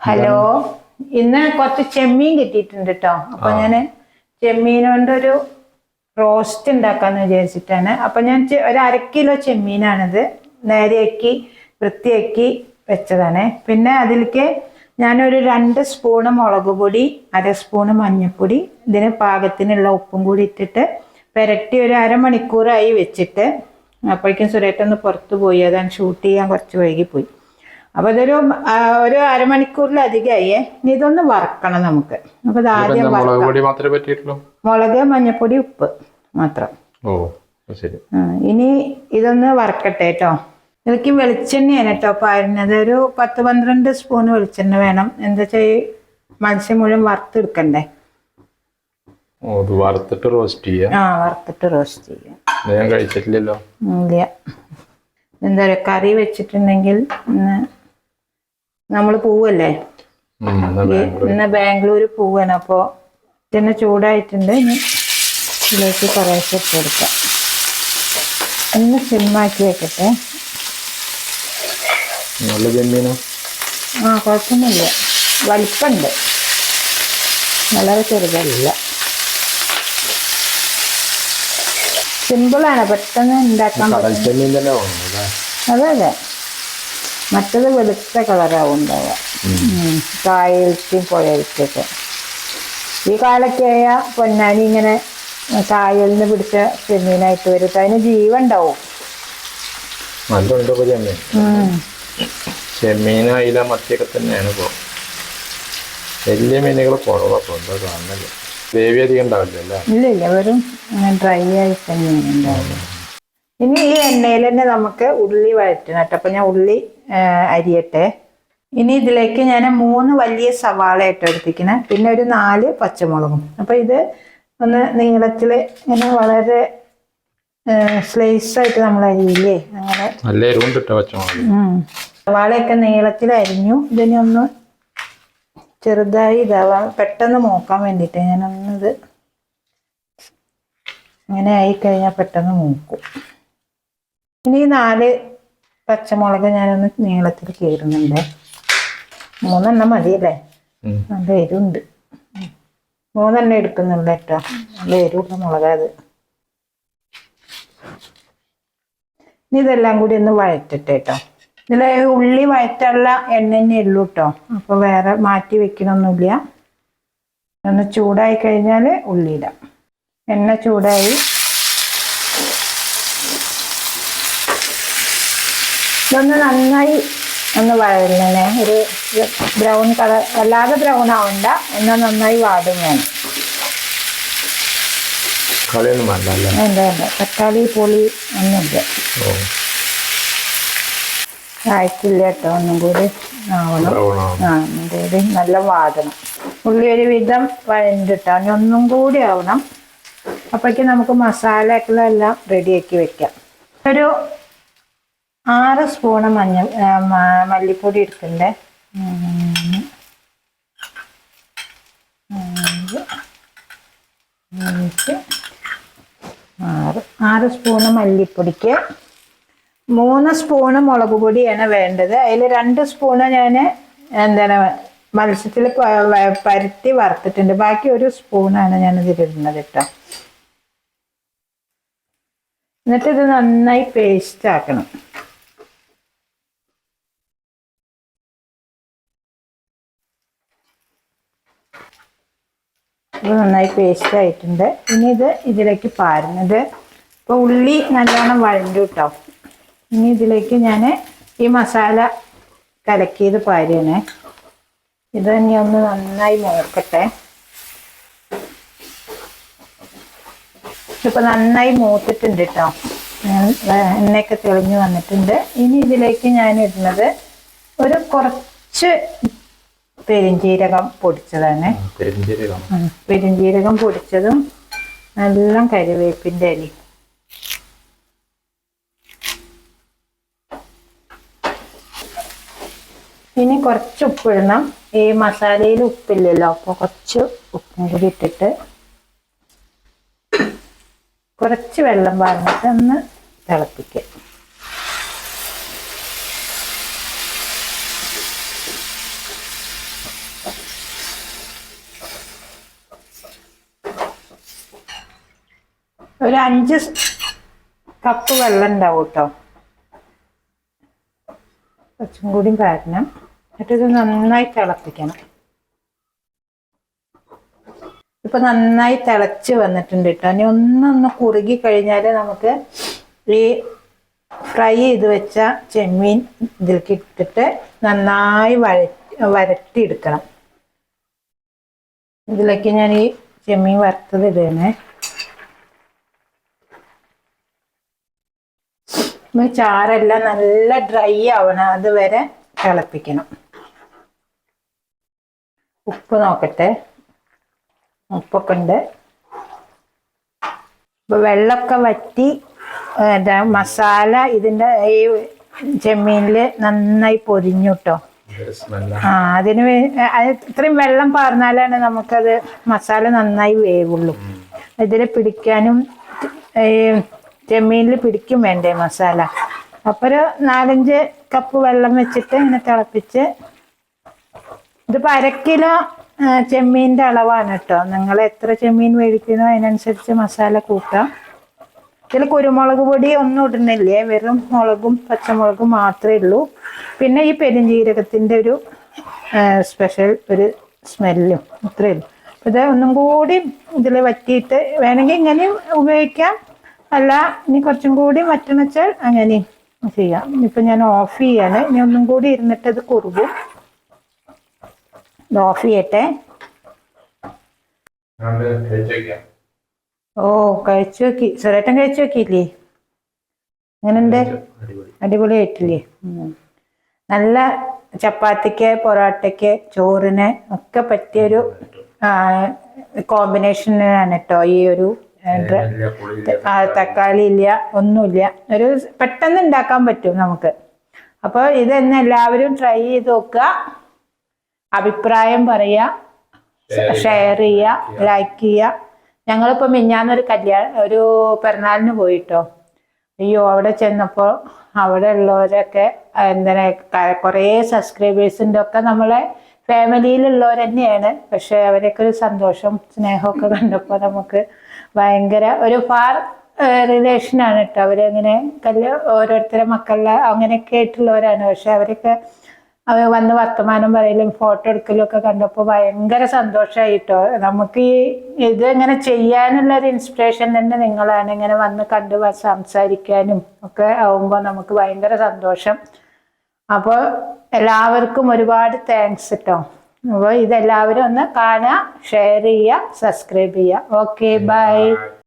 Hello, ഇന്ന് കുറച്ച് ചെമ്മീൻ കിട്ടിയിട്ടുണ്ട് കേട്ടോ. അപ്പൊ ഞാന് ചെമ്മീൻ കൊണ്ടൊരു റോസ്റ്റ് ഉണ്ടാക്കാന്ന് വിചാരിച്ചിട്ടാണ്. അപ്പൊ ഞാൻ ഒരു 1/2 കിലോ ചെമ്മീനാണിത് നേരെയാക്കി വൃത്തിയാക്കി വെച്ചതാണ്. പിന്നെ അതിലേക്ക് ഞാനൊരു 2 സ്പൂണ് മുളക് പൊടി, 1/2 സ്പൂണ് മഞ്ഞൾപ്പൊടി, ഇതിന് പാകത്തിനുള്ള ഉപ്പും കൂടി ഇട്ടിട്ട് പുരട്ടി ഒരു 1/2 മണിക്കൂറായി വെച്ചിട്ട്. അപ്പോഴേക്കും സുരേട്ടൊന്ന് പുറത്തു പോയി, അതാണ് ഷൂട്ട് ചെയ്യാൻ കുറച്ച് വൈകിപ്പോയി. അപ്പൊ ഇതൊരു 1/2 മണിക്കൂറിലധികമായി. ഇനി ഇതൊന്ന് വറക്കണം നമുക്ക്. അപ്പൊ ആദ്യം മുളക്, മഞ്ഞപ്പൊടി, ഉപ്പ് മാത്രം. ഇനി ഇതൊന്ന് വറക്കട്ടെ കേട്ടോ. ഇതിലേക്ക് വെളിച്ചെണ്ണയാണ് കേട്ടോ പാരുന്നത്. ഒരു 10-12 സ്പൂൺ വെളിച്ചെണ്ണ വേണം. എന്താ വെച്ചാൽ മത്സ്യം മുഴുവൻ വറുത്തെടുക്കണ്ടേ. വറുത്തിട്ട് റോസ്റ്റ് ചെയ്യാം. വറുത്തിട്ട് റോസ്റ്റ് ചെയ്യാം. ഞാൻ കഴിച്ചിട്ടില്ലല്ലോ. ഇല്ല, എന്താ പറയുക, കറി വെച്ചിട്ടുണ്ടെങ്കിൽ നമ്മള് പോവല്ലേ, ഇന്ന് ബാംഗ്ലൂര് പോവാണ്. അപ്പോ ഇതിന് ചൂടായിട്ടുണ്ട്. ഇനി ഇതിലേക്ക് കുറേശ്ശെ ഇട്ട് കൊടുക്കാം. ഒന്ന് സിമ്മാക്കി വെക്കട്ടെ. നല്ല ചെമ്മീനോ? കുഴപ്പമൊന്നുമില്ല, വലിപ്പമുണ്ട്, വളരെ ചെറുതല്ല. സിമ്പിളാണ്, പെട്ടെന്ന് ഉണ്ടാക്കാൻ പറ്റും. അതെ അതെ, മറ്റത് വെളുത്ത കളറാവും ഉണ്ടാവുക. കായൽക്കും പുഴയിലൊക്കെ ഈ കാലൊക്കെ ആയ പൊന്നാനി ഇങ്ങനെ കായലിൽ നിന്ന് പിടിച്ച ചെമ്മീനായിട്ട് വരും. അതിന് ജീവൻ ഉണ്ടാവും. ചെമ്മീൻ, അയില, മത്തിയൊക്കെ തന്നെയാണ് ഇപ്പോൾ. വലിയ മീനുകൾ കുറവാണ് കാണുന്നില്ല. ഗ്രേവി അധികം ഉണ്ടാവില്ല. ഇല്ല, വെറും ഡ്രൈ ആയി തന്നെയാണ് ഉണ്ടാവുക. ഇനി ഈ എണ്ണയിൽ തന്നെ നമുക്ക് ഉള്ളി വഴറ്റണം കേട്ടോ. അപ്പൊ ഞാൻ ഉള്ളി അരിയട്ടെ. ഇനി ഇതിലേക്ക് ഞാൻ 3 വലിയ സവാള ഇട്ട് എടുത്തിക്കണേ. പിന്നെ ഒരു 4 പച്ചമുളകും. അപ്പൊ ഇത് ഒന്ന് നീളത്തില് ഇങ്ങനെ വളരെ സ്ലൈസ് ആയിട്ട് നമ്മൾ അരിയില്ലേ, അങ്ങനെ. സവാളയൊക്കെ നീളത്തിൽ അരിഞ്ഞു. ഇതിനെ ഒന്ന് ചെറുതായി ഇതാവാൻ പെട്ടെന്ന് മൂക്കാൻ വേണ്ടിയിട്ട് ഞാനൊന്നത് ഇങ്ങനെ ആയിക്കഴിഞ്ഞാൽ പെട്ടെന്ന് മൂക്കും. ഇനി 4 പച്ചമുളക് ഞാനൊന്ന് നീളത്തിൽ കീറുന്നുണ്ട്. 3 എണ്ണം മതിയല്ലേ, നല്ല എരിവുണ്ട്. 3 എണ്ണം എടുക്കുന്നുണ്ട് കേട്ടോ, നല്ല എരിവുള്ള മുളക് അത്. ഇനി ഇതെല്ലാം കൂടി ഒന്ന് വഴറ്റിട്ട് കേട്ടോ. ഇതിൽ ഉള്ളി വഴറ്റുള്ള എണ്ണ തന്നെ ഉള്ളൂ കേട്ടോ. അപ്പൊ വേറെ മാറ്റി വെക്കണമൊന്നുമില്ല. ഒന്ന് ചൂടായി കഴിഞ്ഞാൽ ഉള്ളി ഇടാം. എണ്ണ ചൂടായി. ഇതൊന്ന് നന്നായി ഒന്ന് വഴലണേ. ഒരു ബ്രൗൺ കളർ, വല്ലാതെ ബ്രൗൺ ആവണ്ട, എന്നാൽ നന്നായി വാടും വേണം. വേണ്ട, തക്കാളി പൊളി ഒന്നുമില്ല. ആയിട്ടില്ല കേട്ടോ, ഒന്നും കൂടി ആവണം. നല്ല വാടണം. ഉള്ളി ഒരു വിധം വഴണ്ടിട്ടോ, ഇനി ഒന്നും കൂടി ആവണം. അപ്പോഴേക്ക് നമുക്ക് മസാലകളെല്ലാം റെഡിയാക്കി വെക്കാം. ഒരു 6 സ്പൂണ് മല്ലിപ്പൊടി എടുക്കണ്ടേ. 6 സ്പൂണ് മല്ലിപ്പൊടിക്ക് 3 സ്പൂണ് മുളക് പൊടിയാണ് വേണ്ടത്. അതിൽ 2 സ്പൂണ് ഞാൻ എന്താണ് മത്സ്യത്തിൽ പരത്തി വറുത്തിട്ടുണ്ട്. ബാക്കി 1 സ്പൂണാണ് ഞാൻ ഇതിലിടുന്നത് കേട്ടോ. എന്നിട്ട് ഇത് നന്നായി പേസ്റ്റ് ആക്കണം. ഇത് നന്നായി പേസ്റ്റ് ആയിട്ടുണ്ട്. ഇനി ഇത് ഇതിലേക്ക് പാരുന്നത്. ഇപ്പോൾ ഉള്ളി നല്ലോണം വഴണ്ടു കേട്ടോ. ഇനി ഇതിലേക്ക് ഞാൻ ഈ മസാല കലക്കിയത് പാരുകയാണ്. ഇത് തന്നെ ഒന്ന് നന്നായി മൂക്കട്ടെ. ഇപ്പം നന്നായി മൂത്തിട്ടുണ്ട് കേട്ടോ. എണ്ണയൊക്കെ തെളിഞ്ഞ് വന്നിട്ടുണ്ട്. ഇനി ഇതിലേക്ക് ഞാൻ ഇടുന്നത് ഒരു കുറച്ച് പെരിഞ്ജീരകം പൊടിച്ചതാണ്. പെരിഞ്ജീരകം പൊടിച്ചതും നല്ല കരിവേപ്പിൻ്റെ ഇല. ഇനി കുറച്ച് ഉപ്പിടണം. ഈ മസാലയിൽ ഉപ്പില്ലല്ലോ, അപ്പോൾ കുറച്ച് ഉപ്പും കൂടി ഇട്ടിട്ട് കുറച്ച് വെള്ളം പാർന്നിട്ട് ഒന്ന് തിളപ്പിക്കുക. ഒരു 5 കപ്പ് വെള്ളം ഉണ്ടാവും കേട്ടോ. കുറച്ചും കൂടി കാരണം എന്നിട്ട് ഇത് നന്നായി തിളപ്പിക്കണം. ഇപ്പൊ നന്നായി തിളച്ച് വന്നിട്ടുണ്ട് കേട്ടോ. ഇനി ഒന്നൊന്ന് കുറുകി കഴിഞ്ഞാൽ നമുക്ക് ഈ ഫ്രൈ ചെയ്ത് വെച്ച ചെമ്മീൻ ഇതിലേക്ക് ഇട്ടിട്ട് നന്നായി വരട്ടിയെടുക്കണം. ഇതിലേക്ക് ഞാൻ ഈ ചെമ്മീൻ വറുത്തത് ഇടുകയാണ്. ചാറെല്ലാം നല്ല ഡ്രൈ ആവണം, അതുവരെ തിളപ്പിക്കണം. ഉപ്പ് നോക്കട്ടെ, ഉപ്പൊക്കെ ഉണ്ട്. ഇപ്പൊ വെള്ളമൊക്കെ വറ്റി മസാല ഇതിൻ്റെ ഈ ചെമ്മീനിൽ നന്നായി പൊരിഞ്ഞു കേട്ടോ. അതിന് ഇത്രയും വെള്ളം പാർന്നാലാണ് നമുക്കത് മസാല നന്നായി വേവുള്ളൂ. ഇതിൽ പിടിക്കാനും ഈ ചെമ്മീനിൽ പിടിക്കും വേണ്ടേ മസാല. അപ്പോൾ ഒരു 4-5 കപ്പ് വെള്ളം വെച്ചിട്ട് ഇങ്ങനെ തിളപ്പിച്ച്, ഇതിപ്പോൾ 1/2 കിലോ ചെമ്മീൻ്റെ അളവാണ് കേട്ടോ. നിങ്ങൾ എത്ര ചെമ്മീൻ മേടിക്കുന്നോ അതിനനുസരിച്ച് മസാല കൂട്ടാം. ഇതിൽ കുരുമുളക് പൊടി ഒന്നും ഇടുന്നില്ലേ, വെറും മുളകും പച്ചമുളകും മാത്രമേ ഉള്ളൂ. പിന്നെ ഈ പെരുംജീരകത്തിൻ്റെ ഒരു സ്പെഷ്യൽ ഒരു സ്മെല്ലും ഇത്രയേ ഉള്ളൂ. ഇത് ഒന്നും കൂടി ഇതിൽ വറ്റിയിട്ട് വേണമെങ്കിൽ ഇങ്ങനെയും ഉപയോഗിക്കാം, അല്ല ഇനി കുറച്ചും കൂടി വറ്റണം വെച്ചാൽ അങ്ങനെയും ചെയ്യാം. ഇപ്പം ഞാൻ ഓഫ് ചെയ്യാണ്. ഇനി ഒന്നും കൂടി ഇരുന്നിട്ട് ഇത് കുറുകും. ഇത് ഓഫ് ചെയ്യട്ടെ. ഓ, കഴിച്ചു നോക്കി. സുരേട്ടൻ കഴിച്ചു നോക്കിയില്ലേ? എങ്ങനെയുണ്ട്? അടിപൊളിയായിട്ടില്ലേ? നല്ല ചപ്പാത്തിക്ക്, പൊറോട്ടയ്ക്ക്, ചോറിന് ഒക്കെ പറ്റിയൊരു കോമ്പിനേഷനാണ് കേട്ടോ ഈ ഒരു. തക്കാളി ഇല്ല, ഒന്നുമില്ല, ഒരു പെട്ടെന്ന് ഉണ്ടാക്കാൻ പറ്റും നമുക്ക്. അപ്പോൾ ഇതെന്നെ എല്ലാവരും ട്രൈ ചെയ്ത് നോക്കുക, അഭിപ്രായം പറയുക, ഷെയർ ചെയ്യുക, ലൈക്ക് ചെയ്യുക. ഞങ്ങളിപ്പോൾ മിഞ്ഞാന്നൊരു ഒരു പിറന്നാളിന് പോയിട്ടോ. അയ്യോ, അവിടെ ചെന്നപ്പോൾ അവിടെ ഉള്ളവരൊക്കെ എന്താണ് കുറേ സബ്സ്ക്രൈബേഴ്സിൻ്റെ ഒക്കെ നമ്മളെ ഫാമിലിയിലുള്ളവർ തന്നെയാണ്. പക്ഷെ അവരൊക്കെ ഒരു സന്തോഷം സ്നേഹമൊക്കെ കണ്ടപ്പോൾ നമുക്ക് ഭയങ്കര ഒരു ഫാർ റിലേഷനാണ് കേട്ടോ. അവരങ്ങനെ ഓരോരുത്തരെ മക്കളുടെ അങ്ങനെയൊക്കെ ആയിട്ടുള്ളവരാണ്. പക്ഷെ അവരൊക്കെ വന്ന് വർത്തമാനം പറയലും ഫോട്ടോ എടുക്കലും ഒക്കെ കണ്ടപ്പോൾ ഭയങ്കര സന്തോഷമായിട്ടോ. നമുക്ക് ഇത് ഇങ്ങനെ ചെയ്യാനുള്ള ഒരു ഇൻസ്പിറേഷൻ തന്നെ നിങ്ങളാണ്. ഇങ്ങനെ വന്ന് കണ്ട് സംസാരിക്കാനും ഒക്കെ ആവുമ്പോൾ നമുക്ക് ഭയങ്കര സന്തോഷം. അപ്പോൾ എല്ലാവർക്കും ഒരുപാട് താങ്ക്സ് കേട്ടോ. അപ്പോൾ ഇതെല്ലാവരും ഒന്ന് കാണുക, ഷെയർ ചെയ്യുക, സബ്സ്ക്രൈബ് ചെയ്യുക. Okay, by.